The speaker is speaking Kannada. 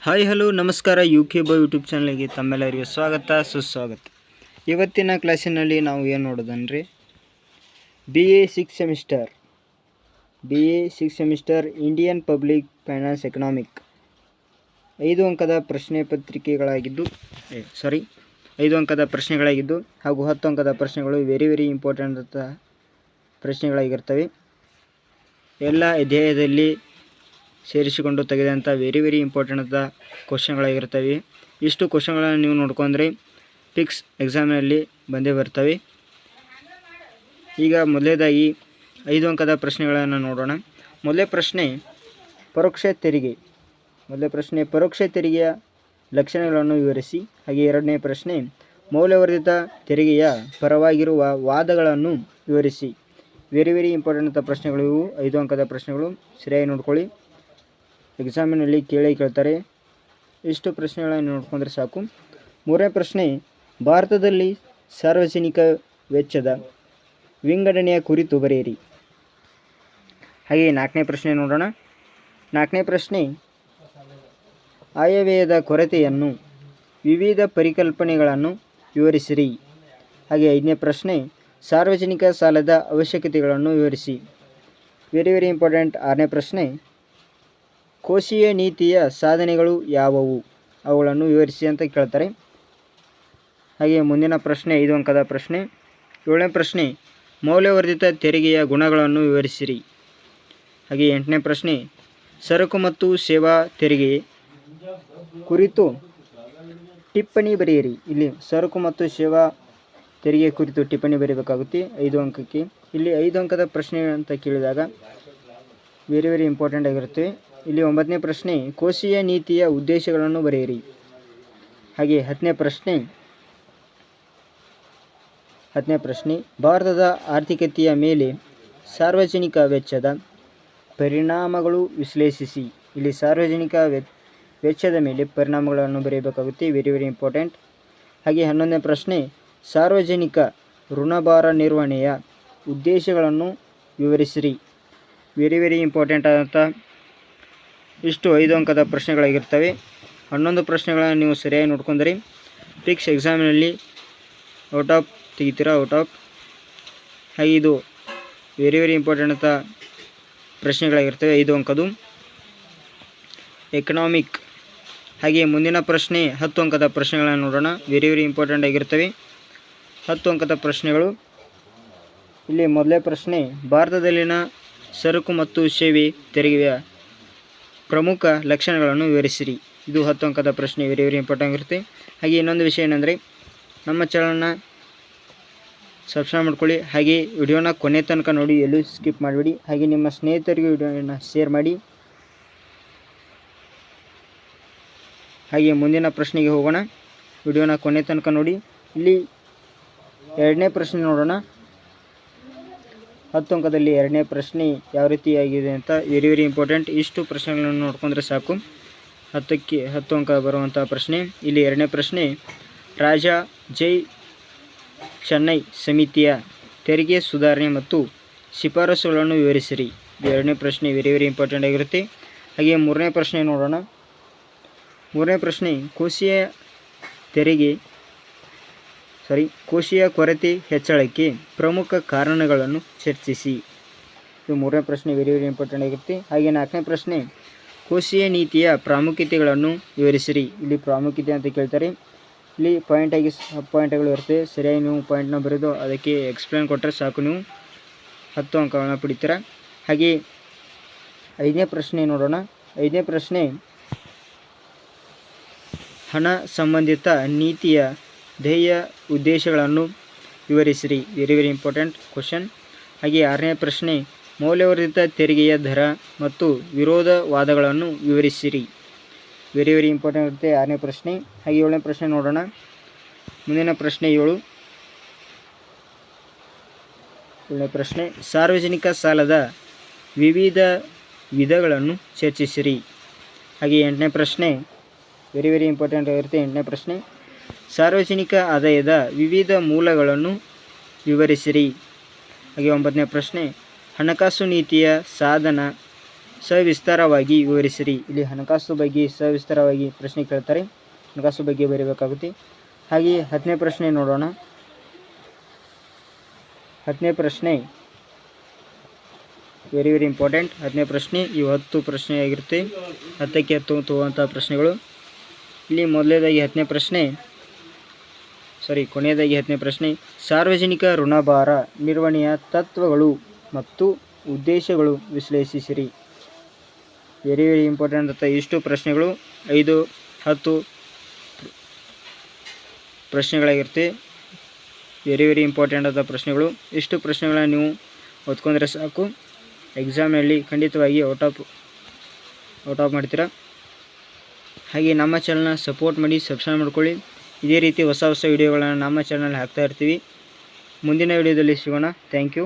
ಹಾಯ್ ಹಲೋ ನಮಸ್ಕಾರ UK ಬಾಯ್ ಯೂಟ್ಯೂಬ್ ಚಾನಲ್ಗೆ ತಮ್ಮೆಲ್ಲರಿಗೂ ಸ್ವಾಗತ ಸುಸ್ವಾಗತ. ಇವತ್ತಿನ ಕ್ಲಾಸಿನಲ್ಲಿ ನಾವು ಏನು ನೋಡೋದಂದರೆ BA 6 semester Indian public finance economic 5 ಅಂಕದ ಪ್ರಶ್ನೆಗಳಾಗಿದ್ದು ಹಾಗೂ 10 ಅಂಕದ ಪ್ರಶ್ನೆಗಳು ವೆರಿ ಇಂಪಾರ್ಟೆಂಟ್ ಅಂತ ಪ್ರಶ್ನೆಗಳಾಗಿರ್ತವೆ. ಎಲ್ಲ ಅಧ್ಯಾಯದಲ್ಲಿ ಸೇರಿಸಿಕೊಂಡು ತೆಗೆದಂಥ ವೆರಿ ಇಂಪಾರ್ಟೆಂಟ್ ಅಂತ ಕ್ವಶನ್ಗಳಾಗಿರ್ತವೆ. ಇಷ್ಟು ಕ್ವಶನ್ಗಳನ್ನು ನೀವು ನೋಡ್ಕೊಂಡ್ರೆ ಫಿಕ್ಸ್ ಎಕ್ಸಾಮ್ನಲ್ಲಿ ಬಂದೇ ಬರ್ತವೆ. ಈಗ ಮೊದಲೇದಾಗಿ 5 ಅಂಕದ ಪ್ರಶ್ನೆಗಳನ್ನು ನೋಡೋಣ. ಮೊದಲೇ ಪ್ರಶ್ನೆ ಪರೋಕ್ಷ ತೆರಿಗೆಯ ಲಕ್ಷಣಗಳನ್ನು ವಿವರಿಸಿ. ಹಾಗೆ ಎರಡನೇ ಪ್ರಶ್ನೆ ಮೌಲ್ಯವರ್ಧಿತ ತೆರಿಗೆಯ ಪರವಾಗಿರುವ ವಾದಗಳನ್ನು ವಿವರಿಸಿ. ವೆರಿ ಇಂಪಾರ್ಟೆಂಟ್ ಅಂತ ಪ್ರಶ್ನೆಗಳು ಇವು. 5 ಅಂಕದ ಪ್ರಶ್ನೆಗಳು ಸರಿಯಾಗಿ ನೋಡ್ಕೊಳ್ಳಿ, ಎಕ್ಸಾಮಿನಲ್ಲಿ ಕೇಳ್ತಾರೆ. ಇಷ್ಟು ಪ್ರಶ್ನೆಗಳನ್ನು ನೋಡ್ಕೊಂಡ್ರೆ ಸಾಕು. ಮೂರನೇ ಪ್ರಶ್ನೆ ಭಾರತದಲ್ಲಿ ಸಾರ್ವಜನಿಕ ವೆಚ್ಚದ ವಿಂಗಡಣೆಯ ಕುರಿತು ಬರೆಯಿರಿ. ಹಾಗೆ 4ನೇ ಪ್ರಶ್ನೆ ನೋಡೋಣ. 4ನೇ ಪ್ರಶ್ನೆ ಆಯವ್ಯಯದ ಕೊರತೆಯನ್ನು ವಿವಿಧ ಪರಿಕಲ್ಪನೆಗಳನ್ನು ವಿವರಿಸಿರಿ. ಹಾಗೆ 5ನೇ ಪ್ರಶ್ನೆ ಸಾರ್ವಜನಿಕ ಸಾಲದ ಅವಶ್ಯಕತೆಗಳನ್ನು ವಿವರಿಸಿ. Very important. 6ನೇ ಪ್ರಶ್ನೆ ಕೋಶೀಯ ನೀತಿಯ ಸಾಧನೆಗಳು ಯಾವುವು, ಅವುಗಳನ್ನು ವಿವರಿಸಿ ಅಂತ ಕೇಳ್ತಾರೆ. ಹಾಗೆ ಮುಂದಿನ ಪ್ರಶ್ನೆ 5 ಅಂಕದ ಪ್ರಶ್ನೆ 7ನೇ ಪ್ರಶ್ನೆ ಮೌಲ್ಯವರ್ಧಿತ ತೆರಿಗೆಯ ಗುಣಗಳನ್ನು ವಿವರಿಸಿರಿ. ಹಾಗೆ 8ನೇ ಪ್ರಶ್ನೆ ಸರಕು ಮತ್ತು ಸೇವಾ ತೆರಿಗೆ ಕುರಿತು ಟಿಪ್ಪಣಿ ಬರೆಯಿರಿ. ಇಲ್ಲಿ ಸರಕು ಮತ್ತು ಸೇವಾ ತೆರಿಗೆ ಕುರಿತು ಟಿಪ್ಪಣಿ ಬರೀಬೇಕಾಗುತ್ತೆ 5 ಅಂಕಕ್ಕೆ. ಇಲ್ಲಿ 5 ಅಂಕದ ಪ್ರಶ್ನೆ ಅಂತ ಕೇಳಿದಾಗ ವೆರಿ ಇಂಪಾರ್ಟೆಂಟ್ ಆಗಿರುತ್ತೆ. ಇಲ್ಲಿ 9ನೇ ಪ್ರಶ್ನೆ ಕೋಶೀಯ ನೀತಿಯ ಉದ್ದೇಶಗಳನ್ನು ಬರೆಯಿರಿ. ಹಾಗೆ 10ನೇ ಪ್ರಶ್ನೆ ಭಾರತದ ಆರ್ಥಿಕತೆಯ ಮೇಲೆ ಸಾರ್ವಜನಿಕ ವೆಚ್ಚದ ಪರಿಣಾಮಗಳು ವಿಶ್ಲೇಷಿಸಿ. ಇಲ್ಲಿ ಸಾರ್ವಜನಿಕ ವೆಚ್ಚದ ಮೇಲೆ ಪರಿಣಾಮಗಳನ್ನು ಬರೆಯಬೇಕಾಗುತ್ತೆ. Very important. ಹಾಗೆ 11ನೇ ಪ್ರಶ್ನೆ ಸಾರ್ವಜನಿಕ ಋಣಭಾರ ನಿರ್ವಹಣೆಯ ಉದ್ದೇಶಗಳನ್ನು ವಿವರಿಸಿರಿ. ವೆರಿ ಇಂಪಾರ್ಟೆಂಟ್ ಆದಂಥ ಇಷ್ಟು 5 ಅಂಕದ ಪ್ರಶ್ನೆಗಳಾಗಿರ್ತವೆ. 11 ಪ್ರಶ್ನೆಗಳನ್ನು ನೀವು ಸರಿಯಾಗಿ ನೋಡ್ಕೊಂಡ್ರೆ ಫಿಕ್ಸ್ ಎಕ್ಸಾಮಿನಲ್ಲಿ ಔಟ್ ಆಫ್ ತೆಗಿತೀರಾ. ಹಾಗೆ ಇದು ವೆರಿ ಇಂಪಾರ್ಟೆಂಟ್ ಅಂತ ಪ್ರಶ್ನೆಗಳಾಗಿರ್ತವೆ 5 ಅಂಕದು ಎಕನಾಮಿಕ್. ಹಾಗೆ ಮುಂದಿನ ಪ್ರಶ್ನೆ 10 ಅಂಕದ ಪ್ರಶ್ನೆಗಳನ್ನು ನೋಡೋಣ. ವೆರಿ ಇಂಪಾರ್ಟೆಂಟ್ ಆಗಿರ್ತವೆ 10 ಅಂಕದ ಪ್ರಶ್ನೆಗಳು. ಇಲ್ಲಿ ಮೊದಲೇ ಪ್ರಶ್ನೆ ಭಾರತದಲ್ಲಿನ ಸರಕು ಮತ್ತು ಸೇವೆ ತೆರಿಗೆಯ ಪ್ರಮುಖ ಲಕ್ಷಣಗಳನ್ನು ವಿವರಿಸಿರಿ. ಇದು 10 ಅಂಕದ ಪ್ರಶ್ನೆ ವೆರಿ ಇಂಪಾರ್ಟೆಂಟ್ ಆಗಿರುತ್ತೆ. ಹಾಗೆ ಇನ್ನೊಂದು ವಿಷಯ ಏನಂದರೆ ನಮ್ಮ ಚಾನಲ್ನ ಸಬ್ಸ್ಕ್ರೈಬ್ ಮಾಡ್ಕೊಳ್ಳಿ. ಹಾಗೆ ವಿಡಿಯೋನ ಕೊನೆ ತನಕ ನೋಡಿ, ಎಲ್ಲೂ ಸ್ಕಿಪ್ ಮಾಡಿಬಿಡಿ. ಹಾಗೆ ನಿಮ್ಮ ಸ್ನೇಹಿತರಿಗೆ ವಿಡಿಯೋನ ಶೇರ್ ಮಾಡಿ. ಹಾಗೆ ಮುಂದಿನ ಪ್ರಶ್ನೆಗೆ ಹೋಗೋಣ. ವಿಡಿಯೋನ ಕೊನೆ ತನಕ ನೋಡಿ. ಇಲ್ಲಿ 2ನೇ ಪ್ರಶ್ನೆ ನೋಡೋಣ. 10 ಅಂಕದಲ್ಲಿ 2ನೇ ಪ್ರಶ್ನೆ ಯಾವ ರೀತಿಯಾಗಿದೆ ಅಂತ ವೆರಿ ಇಂಪಾರ್ಟೆಂಟ್. ಇಷ್ಟು ಪ್ರಶ್ನೆಗಳನ್ನು ನೋಡ್ಕೊಂಡ್ರೆ ಸಾಕು 10 ಅಂಕ ಬರುವಂಥ ಪ್ರಶ್ನೆ. ಇಲ್ಲಿ 2ನೇ ಪ್ರಶ್ನೆ ರಾಜಾ ಜೈ ಚೆನ್ನೈ ಸಮಿತಿಯ ತೆರಿಗೆ ಸುಧಾರಣೆ ಮತ್ತು ಶಿಫಾರಸುಗಳನ್ನು ವಿವರಿಸಿರಿ. 2ನೇ ಪ್ರಶ್ನೆ ವೆರಿ ಇಂಪಾರ್ಟೆಂಟ್ ಆಗಿರುತ್ತೆ. ಹಾಗೆ 3ನೇ ಪ್ರಶ್ನೆ ನೋಡೋಣ. 3ನೇ ಪ್ರಶ್ನೆ ಕೋಶೀಯ ಕೊರತೆ ಹೆಚ್ಚಳಕ್ಕೆ ಪ್ರಮುಖ ಕಾರಣಗಳನ್ನು ಚರ್ಚಿಸಿ. ಇದು 3ನೇ ಪ್ರಶ್ನೆ ವೆರಿ ಇಂಪಾರ್ಟೆಂಟ್ ಆಗಿರುತ್ತೆ. ಹಾಗೆ 4ನೇ ಪ್ರಶ್ನೆ ಕೋಶೀಯ ನೀತಿಯ ಪ್ರಾಮುಖ್ಯತೆಗಳನ್ನು ವಿವರಿಸಿರಿ. ಇಲ್ಲಿ ಪ್ರಾಮುಖ್ಯತೆ ಅಂತ ಕೇಳ್ತಾರೆ. ಇಲ್ಲಿ ಪಾಯಿಂಟ್ಗಳು ಇರುತ್ತೆ. ಸರಿಯಾಗಿ ನೀವು ಪಾಯಿಂಟ್ನ ಬರೆದು ಅದಕ್ಕೆ ಎಕ್ಸ್ಪ್ಲೇನ್ ಕೊಟ್ಟರೆ ಸಾಕು, ನೀವು 10 ಅಂಕಗಳನ್ನು ಪಡಿತೀರ. ಹಾಗೆ 5ನೇ ಪ್ರಶ್ನೆ ನೋಡೋಣ. 5ನೇ ಪ್ರಶ್ನೆ ಹಣ ಸಂಬಂಧಿತ ನೀತಿಯ ಧ್ಯೇಯ ಉದ್ದೇಶಗಳನ್ನು ವಿವರಿಸಿರಿ. Very important question. ಹಾಗೆ 6ನೇ ಪ್ರಶ್ನೆ ಮೌಲ್ಯವರ್ಧಿತ ತೆರಿಗೆಯ ದರ ಮತ್ತು ವಿರೋಧವಾದಗಳನ್ನು ವಿವರಿಸಿರಿ. ವೆರಿ ಇಂಪಾರ್ಟೆಂಟ್ ಇರುತ್ತೆ 6ನೇ ಪ್ರಶ್ನೆ. ಹಾಗೆ 7ನೇ ಪ್ರಶ್ನೆ ನೋಡೋಣ. ಮುಂದಿನ ಪ್ರಶ್ನೆ 7ನೇ ಪ್ರಶ್ನೆ ಸಾರ್ವಜನಿಕ ಸಾಲದ ವಿವಿಧ ವಿಧಗಳನ್ನು ಚರ್ಚಿಸಿರಿ. ಹಾಗೆ 8ನೇ ಪ್ರಶ್ನೆ ವೆರಿ ಇಂಪಾರ್ಟೆಂಟ್ ಆಗಿರುತ್ತೆ. 8ನೇ ಪ್ರಶ್ನೆ ಸಾರ್ವಜನಿಕ ಆದಾಯದ ವಿವಿಧ ಮೂಲಗಳನ್ನು ವಿವರಿಸಿರಿ. ಹಾಗೆ 9ನೇ ಪ್ರಶ್ನೆ ಹಣಕಾಸು ನೀತಿಯ ಸಾಧನ ಸವಿಸ್ತಾರವಾಗಿ ವಿವರಿಸಿರಿ. ಇಲ್ಲಿ ಹಣಕಾಸು ಬಗ್ಗೆ ಸವಿಸ್ತಾರವಾಗಿ ಪ್ರಶ್ನೆ ಕೇಳ್ತಾರೆ, ಹಣಕಾಸು ಬಗ್ಗೆ ಬರೀಬೇಕಾಗುತ್ತೆ. ಹಾಗೆಯೇ 10ನೇ ಪ್ರಶ್ನೆ ನೋಡೋಣ. 10ನೇ ಪ್ರಶ್ನೆ ವೆರಿ ಇಂಪಾರ್ಟೆಂಟ್. 10ನೇ ಪ್ರಶ್ನೆ ಇವು 10 ಪ್ರಶ್ನೆಯಾಗಿರುತ್ತೆ. 10ಕ್ಕೆ 10 ತಗೋವಂಥ ಪ್ರಶ್ನೆಗಳು. ಇಲ್ಲಿ ಮೊದಲನೇದಾಗಿ 10ನೇ ಪ್ರಶ್ನೆ ಕೊನೆಯದಾಗಿ 10ನೇ ಪ್ರಶ್ನೆ, ಸಾರ್ವಜನಿಕ ಋಣಭಾರ ನಿರ್ವಹಣೆಯ ತತ್ವಗಳು ಮತ್ತು ಉದ್ದೇಶಗಳು ವಿಶ್ಲೇಷಿಸಿರಿ. ವೆರಿ ಇಂಪಾರ್ಟೆಂಟ್ ಅಂತ ಇಷ್ಟು ಪ್ರಶ್ನೆಗಳು 5-10 ಪ್ರಶ್ನೆಗಳಾಗಿರುತ್ತೆ. ವೆರಿ ಇಂಪಾರ್ಟೆಂಟ್ ಆದ ಪ್ರಶ್ನೆಗಳು. ಇಷ್ಟು ಪ್ರಶ್ನೆಗಳನ್ನ ನೀವು ಓದ್ಕೊಂಡ್ರೆ ಸಾಕು, ಎಕ್ಸಾಮ್ನಲ್ಲಿ ಖಂಡಿತವಾಗಿ ಔಟ್ ಆಫ್ ಮಾಡ್ತೀರಾ. ಹಾಗೆ ನಮ್ಮ ಚಾನಲ್ನ ಸಪೋರ್ಟ್ ಮಾಡಿ, ಸಬ್ಸ್ಕ್ರೈಬ್ ಮಾಡ್ಕೊಳ್ಳಿ. ಇದೇ ರೀತಿ ಹೊಸ ವಿಡಿಯೋಗಳನ್ನು ನಮ್ಮ ಚಾನಲ್ ಹಾಕ್ತಾ ಇರ್ತೀವಿ. ಮುಂದಿನ ವಿಡಿಯೋದಲ್ಲಿ ಸಿಗೋಣ. Thank you.